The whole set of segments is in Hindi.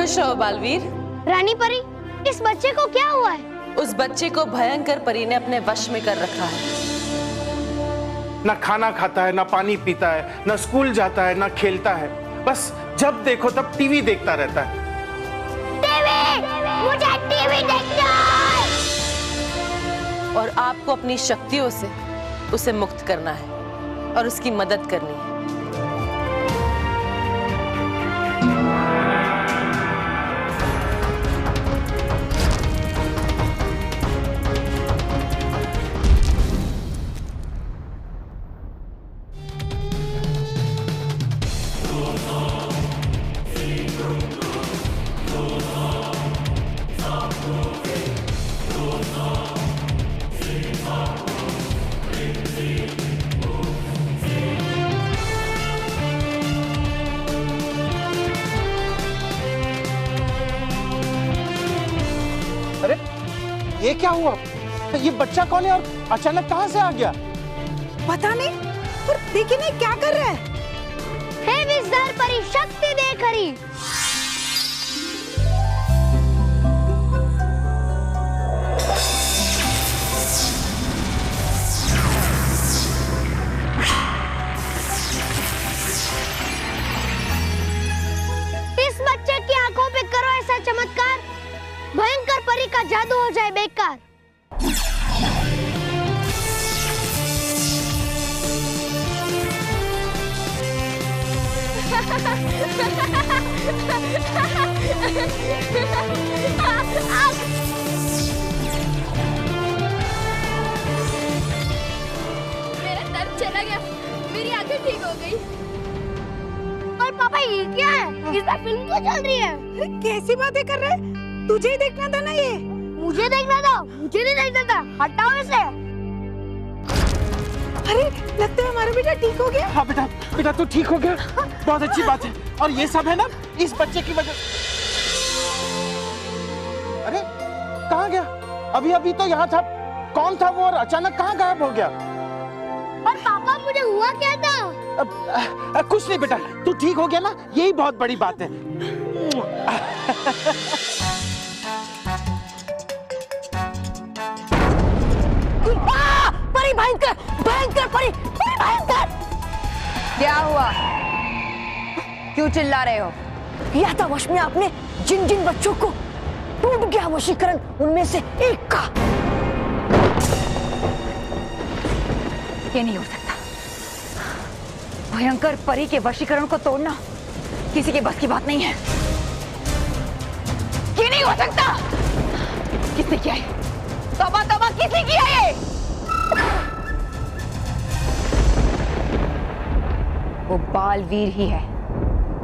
खुश रहो बालवीर। रानी परी, इस बच्चे को क्या हुआ है? उस बच्चे को भयंकर परी ने अपने वश में कर रखा है। ना खाना खाता है, ना पानी पीता है, ना स्कूल जाता है, ना खेलता है। बस जब देखो तब टीवी देखता रहता है। टीवी! मुझे टीवी देखना है! और आपको अपनी शक्तियों से उसे मुक्त करना है और उसकी मदद करनी है। अरे ये क्या हुआ? ये बच्चा कौन है और अचानक कहां से आ गया? पता नहीं, पर देखिए नहीं क्या कर रहा है। हे विज़र परी, शक्ति दे खरी। इस बच्चे की आंखों पे करो ऐसा चमत्कार, भयंकर परी का जादू हो जाए बेकार। मेरा दर्द चला गया, मेरी आंखें ठीक हो गई। और पापा ये क्या है? इस बार फिल्म क्यों चल रही है? अरे कैसी बातें कर रहे हैं? तुझे ही देखना था ना ये। मुझे देखना था, मुझे नहीं देखना था। हटाओ इसे। अरे लगता है हमारा बेटा ठीक हो गया। हाँ बेटा, बेटा तू ठीक हो गया, बहुत अच्छी बात है। और ये सब है ना इस बच्चे की वजह। अरे कहाँ गया? अभी अभी तो यहाँ था। कौन था वो और अचानक कहाँ गायब हो गया? और पापा मुझे हुआ क्या था? कुछ नहीं बेटा, तू ठीक हो गया ना, यही बहुत बड़ी बात है। परी भयंकर, भयंकर परी, परी भयंकर। क्या हुआ? क्यों चिल्ला रहे हो? किया था वश में आपने जिन जिन बच्चों को, टूट गया वशीकरण उनमें से एक का। ये नहीं हो सकता। भयंकर परी के वशीकरण को तोड़ना किसी के बस की बात नहीं है। ये नहीं हो सकता। किसने किया है? तौबा तौबा, किसने किया है? वो बालवीर ही है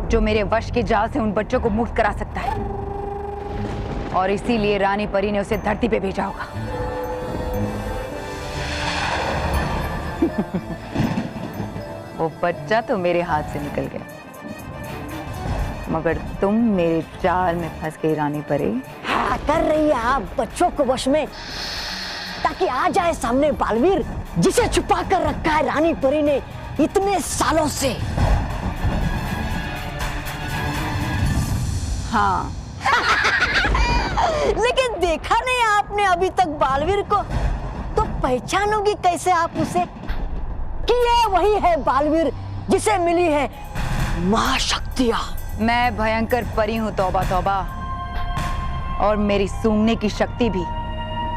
जो मेरे वश के जाल से उन बच्चों को मुक्त करा सकता है, और इसीलिए रानी परी ने उसे धरती पे भेजा होगा। वो बच्चा तो मेरे हाथ से निकल गया, मगर तुम मेरे जाल में फंस गई रानी परी। हाँ, कर रही है आप बच्चों को वश में, ताकि आ जाए सामने बालवीर जिसे छुपा कर रखा है रानी परी ने इतने सालों से। हाँ। लेकिन देखा नहीं आपने अभी तक बालवीर को, तो पहचानोगी कैसे आप उसे कि ये वही है बालवीर जिसे मिली है महाशक्तियां। मैं भयंकर परी हूँ, तौबा तौबा, और मेरी सूंघने की शक्ति भी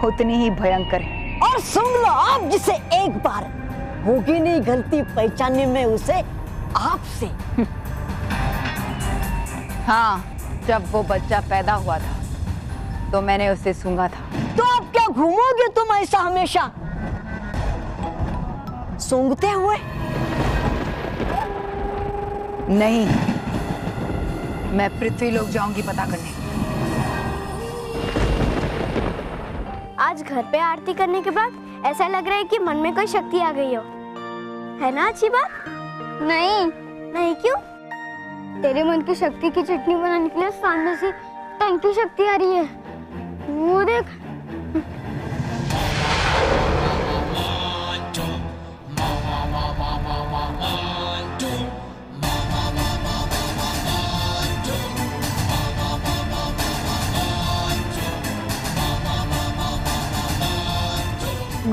उतनी ही भयंकर है। और सुन लो आप, जिसे एक बार होगी नहीं गलती पहचानने में उसे आपसे। हाँ, जब वो बच्चा पैदा हुआ था तो मैंने उसे सूंघा था। तो अब क्या घूमोगे तुम ऐसा हमेशा सूंघते हुए? नहीं, मैं पृथ्वी लोक जाऊंगी पता करने। आज घर पे आरती करने के बाद ऐसा लग रहा है कि मन में कोई शक्ति आ गई हो, है ना? अच्छी बात नहीं। नहीं क्यों? तेरे मन की शक्ति की चटनी बनाने के लिए सामने से टंकी शक्ति आ रही है, वो देख।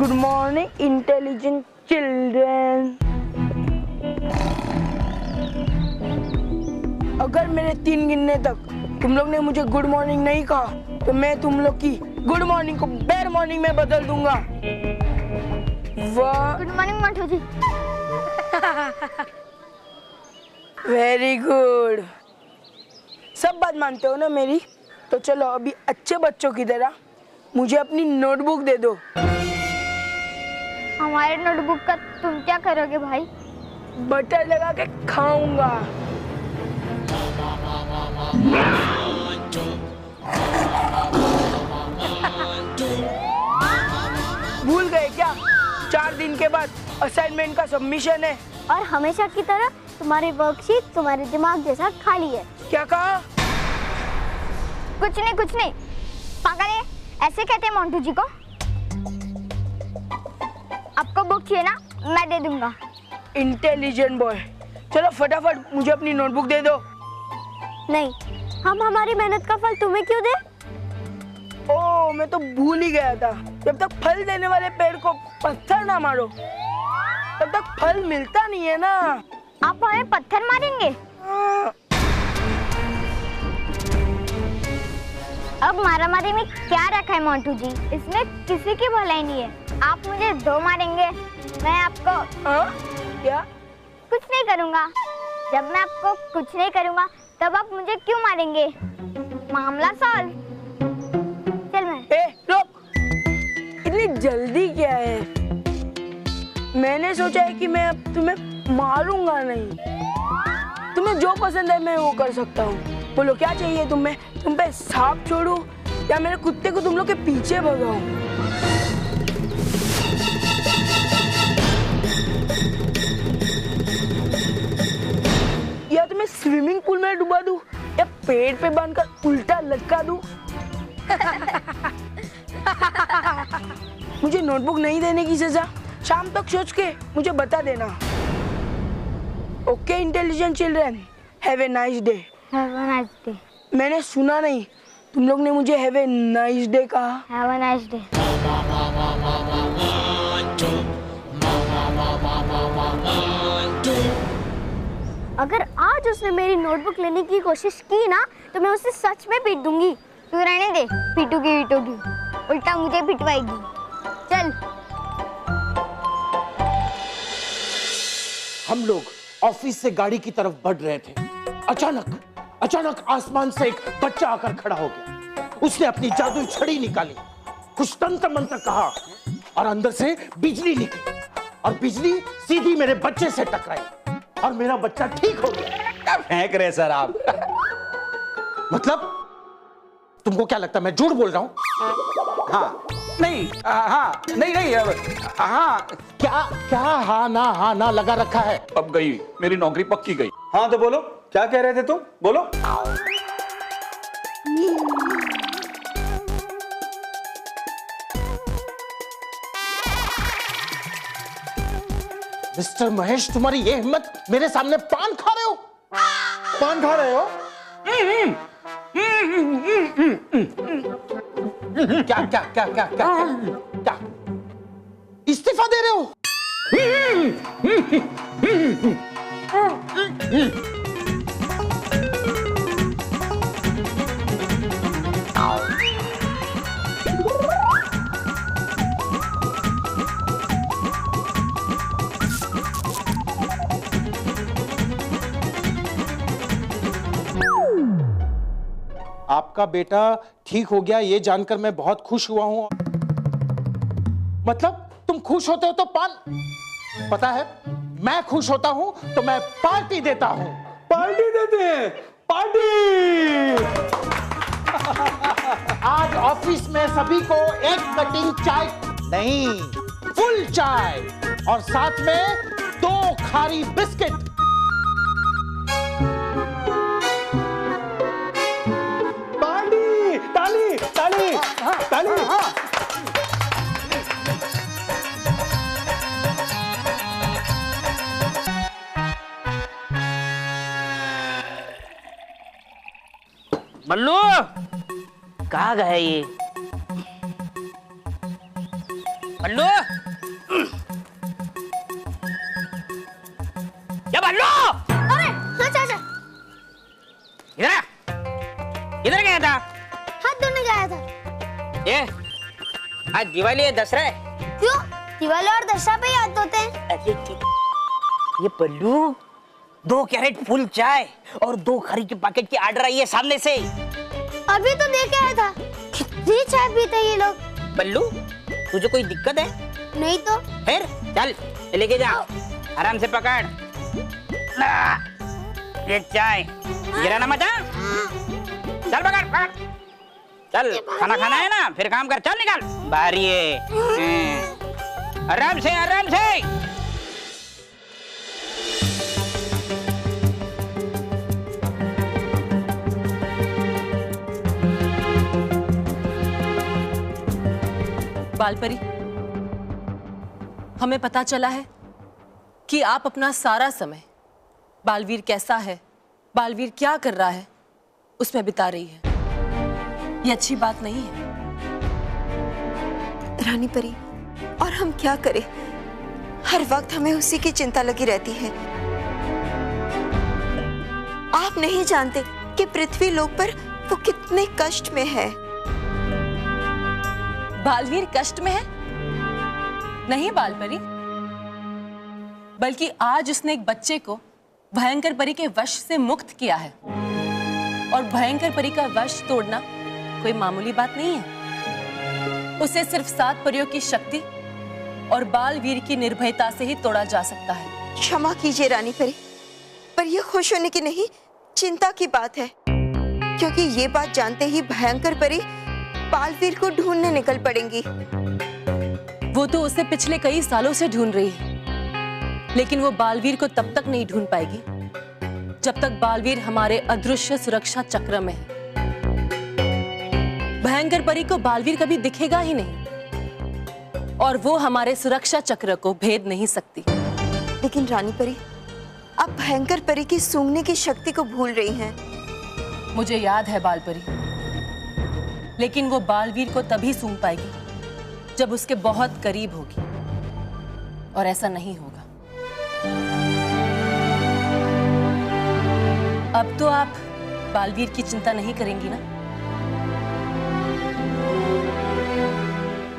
Good morning intelligent children. अगर मेरे 3 गिनने तक तुम लोग ने मुझे गुड मॉर्निंग नहीं कहा तो मैं तुम लोग की गुड मॉर्निंग को बैड मॉर्निंग में बदल दूंगा। गुड मॉर्निंग मंटू जी। वेरी गुड, सब बात मानते हो ना मेरी? तो चलो अभी अच्छे बच्चों की तरह मुझे अपनी नोटबुक दे दो। हमारे नोटबुक का तुम क्या करोगे भाई? बटर लगा के खाऊंगा। भूल गए क्या? 4 दिन के बाद असाइनमेंट का सबमिशन है। और हमेशा की तरह तुम्हारी वर्कशीट तुम्हारे दिमाग जैसा खाली है। क्या कहा? कुछ नहीं पागल है, ऐसे कहते हैं मोंटू जी को। आपको बुक चाहिए ना, मैं दे दूंगा। इंटेलिजेंट बॉय, चलो फटाफट मुझे अपनी नोटबुक दे दो। नहीं, हम हमारी मेहनत का फल तुम्हें क्यों दे? ओह, मैं तो भूल ही गया था। जब तक फल देने वाले पेड़ को पत्थर ना मारो तब तक फल मिलता नहीं है ना। आप हमें पत्थर मारेंगे? अब मारामारी में क्या रखा है मोंटू जी? इसमें किसी की भलाई नहीं है। आप मुझे 2 मारेंगे, मैं आपको क्या? कुछ नहीं करूंगा। जब मैं आपको कुछ नहीं करूंगा तब आप मुझे क्यों मारेंगे? मामला सॉल्व। चल मैं। रुक, इतनी जल्दी क्या है? मैंने सोचा है कि मैं अब तुम्हें मारूंगा नहीं। तुम्हें जो पसंद है मैं वो कर सकता हूँ। बोलो क्या चाहिए तुम्हें? तुम पे सांप छोड़ूं या मेरे कुत्ते को तुम लोग के पीछे भगाऊं? या तुम्हें स्विमिंग पूल में डुबा दूं या पेड़ पे बांधकर उल्टा लटका दूं? मुझे नोटबुक नहीं देने की सजा शाम तक सोच के मुझे बता देना। Okay intelligent children, have a nice day. Have a nice day. मैंने सुना नहीं, तुम लोग ने मुझे हैव ए नाइस डे कहा। Have a nice day. अगर आज उसने मेरी नोटबुक लेने की कोशिश की ना तो मैं उसे सच में पीट दूंगी। तू रहने दे, पीटूगी, उल्टा मुझे पिटवाएगी। चल। हम लोग ऑफिस से गाड़ी की तरफ बढ़ रहे थे। अचानक आसमान से एक बच्चा आकर खड़ा हो गया। उसने अपनी जादुई छड़ी निकाली, कुछ तंत्र मंत्र कहा और अंदर से बिजली निकली और बिजली सीधी मेरे बच्चे से टकराई और मेरा बच्चा ठीक हो गया। क्या फेंक रहे सर आप? मतलब तुमको क्या लगता है मैं झूठ बोल रहा हूँ? हाँ नहीं, हाँ नहीं, हाँ क्या हाँ ना लगा रखा है? अब गई मेरी नौकरी, पक्की गई। हाँ तो बोलो, क्या कह रहे थे तुम? बोलो। मिस्टर महेश, तुम्हारी ये हिम्मत, मेरे सामने पान खा रहे हो? पान खा रहे हो? क्या इस्तीफा दे रहे हो? आपका बेटा ठीक हो गया ये जानकर मैं बहुत खुश हुआ हूं। मतलब तुम खुश होते हो तो पान, पता है मैं खुश होता हूं तो मैं पार्टी देता हूं। पार्टी देते हैं? पार्टी! आज ऑफिस में सभी को एक कटिंग चाय नहीं, फुल चाय और साथ में 2 खारी बिस्किट। ताली! बल्लू कहाँ गए ये? बल्लू किधर गया था? हाथ धोने गया था। ये आज दिवाली है, दसरा है। क्यों? दिवाली और दशहरा पे याद होते हैं। अरे ये पल्लू 2 कैरेट फुल चाय और 2 खरी के पैकेट की ऑर्डर आई है सामने से। अभी तो देख आया था। कितनी चाय पीते हैं ये लोग। बल्लू, तुझे कोई दिक्कत है? नहीं तो। फिर चल लेके जा, आराम से पकड़। ये चाय गिराना मत। चल पकड़ पकड़। चल, खाना खाना है ना, फिर काम कर। चल निकल बाहर। ये आराम से आराम से। बालपरी, हमें पता चला है कि आप अपना सारा समय बालवीर कैसा है, बालवीर क्या कर रहा है, उसमें बिता रही है। ये अच्छी बात नहीं है। रानी परी, और हम क्या करें? हर वक्त हमें उसी की चिंता लगी रहती है। आप नहीं जानते कि पृथ्वी लोक पर वो कितने कष्ट में है। बालवीर कष्ट में है? नहीं बालपरी, बल्कि आज उसने एक बच्चे को भयंकर परी के वश से मुक्त किया है। और भयंकर परी का वश तोड़ना कोई मामूली बात नहीं है। उसे सिर्फ 7 परियों की शक्ति और बालवीर की निर्भयता से ही तोड़ा जा सकता है। क्षमा कीजिए रानी परी, पर यह खुश होने की नहीं, चिंता की बात है। क्योंकि ये बात जानते ही भयंकर परी बालवीर को ढूंढने निकल पड़ेंगी। वो तो उसे पिछले कई सालों से ढूंढ रही है, लेकिन वो बालवीर को तब तक नहीं ढूंढ पाएगी जब तक बालवीर हमारे अदृश्य सुरक्षा चक्र में है। भयंकर परी को बालवीर कभी दिखेगा ही नहीं और वो हमारे सुरक्षा चक्र को भेद नहीं सकती। लेकिन रानी परी, आप भयंकर परी की सूंघने की शक्ति को भूल रही हैं। मुझे याद है बालपरी, लेकिन वो बालवीर को तभी सूंघ पाएगी जब उसके बहुत करीब होगी, और ऐसा नहीं होगा। अब तो आप बालवीर की चिंता नहीं करेंगी ना?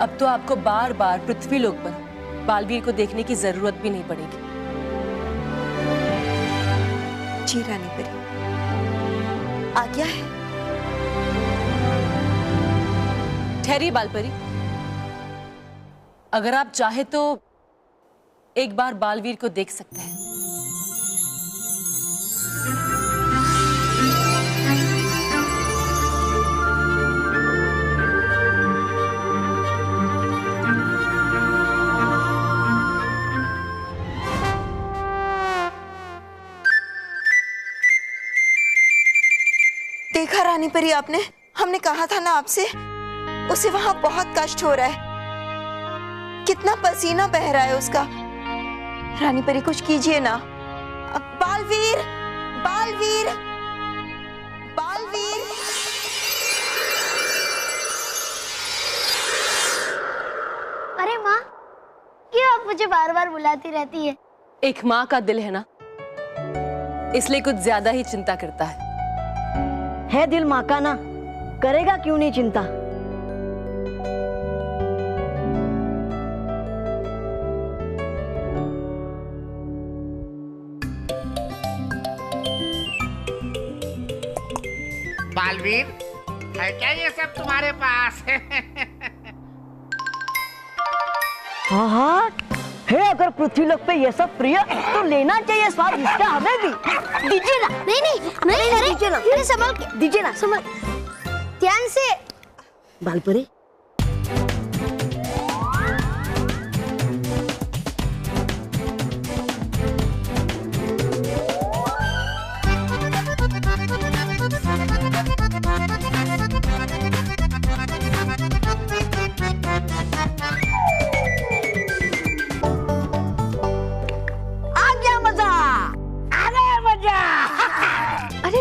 अब तो आपको बार बार पृथ्वी लोक पर बालवीर को देखने की जरूरत भी नहीं पड़ेगी। जी रानी परी, आज्ञा है। ठहरिए बालपरी, अगर आप चाहे तो एक बार बालवीर को देख सकते हैं। देखा रानी परी आपने, हमने कहा था ना आपसे, उसे वहां बहुत कष्ट हो रहा है। कितना पसीना बह रहा है उसका। रानी परी कुछ कीजिए ना। बालवीर, बालवीर, बालवीर। अरे माँ, क्यों आप मुझे बार बार बुलाती रहती है? एक माँ का दिल है ना, इसलिए कुछ ज्यादा ही चिंता करता है दिल माँ का ना, करेगा क्यों नहीं चिंता। बालवीर, है क्या ये सब तुम्हारे पास? हाँ हाँ है, अगर पृथ्वी लोक पे ये सब प्रिय तो लेना चाहिए स्वाद इसका हमें भी। दीजिए ना। नहीं नहीं नहीं, अरे दीजिए ना, अरे संभल के दीजिए ना, संभल, ध्यान से। बालपरी,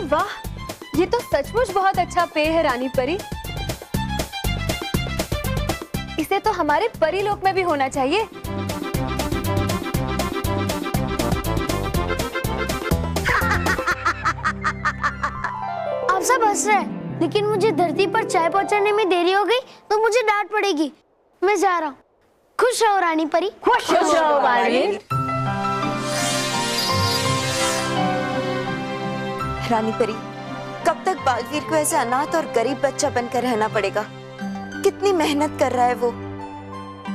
वाह, ये तो सचमुच बहुत अच्छा पेय है रानी परी। इसे तो हमारे परी लोक में भी होना चाहिए। आप सब हंस रहे हैं, लेकिन मुझे धरती पर चाय पहुंचाने में देरी हो गई तो मुझे डांट पड़ेगी। मैं जा रहा हूँ। खुश रहो रानी परी। खुश रहो बालवीर। रानी परी, कब तक बालवीर को ऐसे अनाथ और गरीब बच्चा बनकर रहना पड़ेगा? कितनी मेहनत कर रहा है वो।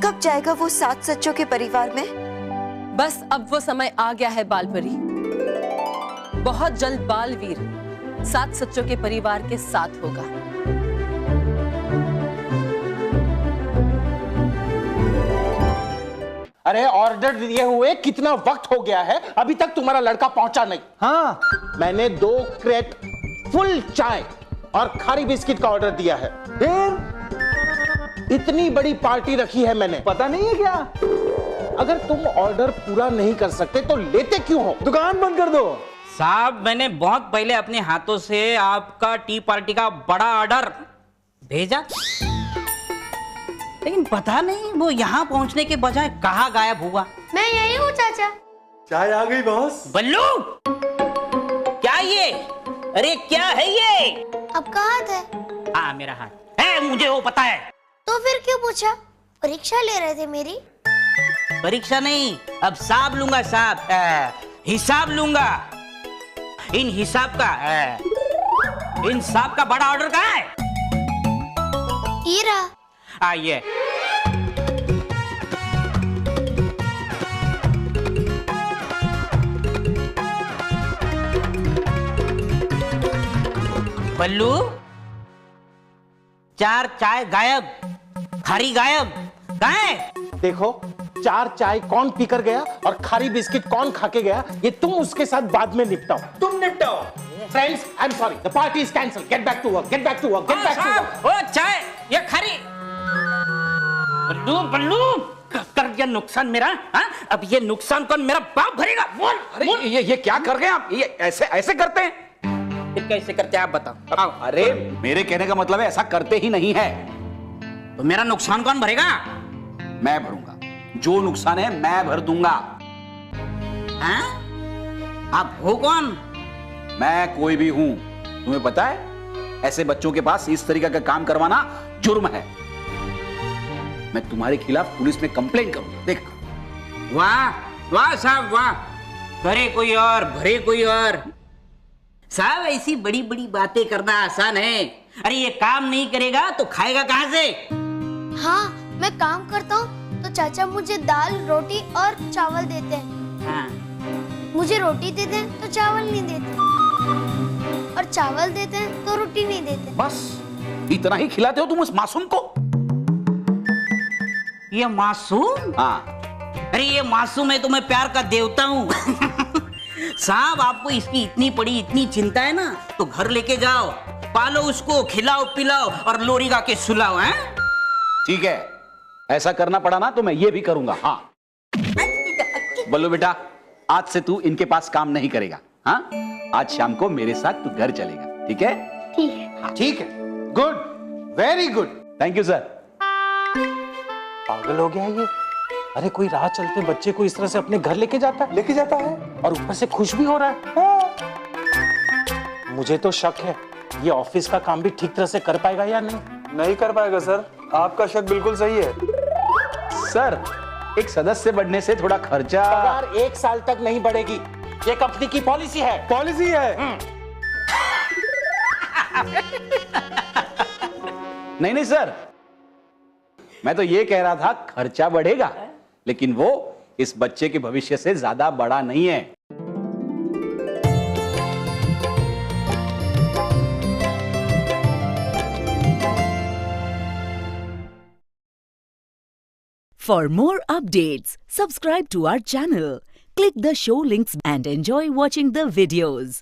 कब जाएगा वो सात सच्चों के परिवार में? बस अब वो समय आ गया है बालपरी। बहुत जल्द बालवीर सात सच्चों के परिवार के साथ होगा। अरे ऑर्डर दिए हुए कितना वक्त हो गया है, अभी तक तुम्हारा लड़का पहुंचा नहीं। हाँ, मैंने 2 क्रेट फुल चाय और खारी बिस्किट का ऑर्डर दिया है। फिर इतनी बड़ी पार्टी रखी है मैंने। पता नहीं है क्या? अगर तुम ऑर्डर पूरा नहीं कर सकते तो लेते क्यों हो? दुकान बंद कर दो। साहब, मैंने बहुत पहले अपने हाथों से आपका टी पार्टी का बड़ा ऑर्डर भेजा, लेकिन पता नहीं वो यहाँ पहुँचने के बजाय कहाँ गायब हुआ। मैं यही हूँ चाचा। चाय आ गई बॉस। बल्लू, क्या ये? अरे क्या है ये? आपका हाथ है? हाँ, मेरा हाथ है, मुझे वो पता है। तो फिर क्यों पूछा? परीक्षा ले रहे थे मेरी? परीक्षा नहीं, अब हिसाब लूंगा साहब, हिसाब लूंगा। इन हिसाब का बड़ा ऑर्डर कहाँ है? ये रहा। आइए। बल्लू, 4 चाय गायब, खारी गायब, कहाँ है? देखो, 4 चाय कौन पीकर गया और खारी बिस्किट कौन खा के गया, ये तुम उसके साथ बाद में निपटाओ। तुम निपटाओ। Friends, I am sorry, the party is cancelled. Get back to work, get back to work, get back to work. ओ चाय, ये खारी। बल्लू, कर दिया नुकसान मेरा। हाँ, अब ये नुकसान कौन मेरा बाप भरेगा? बोल। अरे ये क्या कर गए आप? ये ऐसे करते हैं? फिर कैसे करते हैं आप बताओ। अरे मेरे कहने का मतलब है ऐसा करते ही नहीं है। तो मेरा नुकसान कौन भरेगा? मैं भरूंगा, जो नुकसान है मैं भर दूंगा। हाँ? आप हो कौन? मैं कोई भी हूं। तुम्हें पता है, ऐसे बच्चों के पास इस तरीके का काम करवाना जुर्म है। मैं तुम्हारे खिलाफ पुलिस में कंप्लेंट करूंगा। देख। वाह वाह साहब, वाह। करे कोई और, भरे कोई और। साहब, ऐसी बड़ी बड़ी बातें करना आसान है। अरे ये काम नहीं करेगा तो खाएगा कहां से? हाँ, मैं काम करता हूँ तो चाचा मुझे दाल, रोटी और चावल देते हैं। हाँ। मुझे रोटी देते हैं तो चावल नहीं देते, और चावल देते हैं तो रोटी नहीं देते। बस इतना ही खिलाते हो तुम उस मासूम को? ये मासूम? हाँ। अरे ये मासूम है तो मैं प्यार का देवता हूँ। साहब, आपको इसकी इतनी बड़ी इतनी चिंता है ना, तो घर लेके जाओ, पालो उसको, खिलाओ पिलाओ और लोरी गा के सुलाओ। हैं? ठीक है, ऐसा करना पड़ा ना तो मैं ये भी करूंगा। हाँ। बल्लू बेटा, आज से तू इनके पास काम नहीं करेगा। हाँ, आज शाम को मेरे साथ तू घर चलेगा। ठीक है? ठीक है। हाँ, ठीक है। Good, very good. Thank you sir. पागल हो गया ये। अरे कोई राह चलते बच्चे को इस तरह से अपने घर लेके जाता है और ऊपर से खुश भी हो रहा है। हाँ। मुझे तो शक है ये ऑफिस का काम भी ठीक तरह से कर पाएगा या नहीं कर पाएगा सर, आपका शक बिल्कुल सही है। सर, एक सदस्य बढ़ने से थोड़ा खर्चा। पगार 1 साल तक नहीं बढ़ेगी, ये कंपनी की पॉलिसी है। नहीं सर, मैं तो ये कह रहा था खर्चा बढ़ेगा, लेकिन वो इस बच्चे के भविष्य से ज्यादा बड़ा नहीं है। For more updates, subscribe to our channel, click the show links and enjoy watching the videos.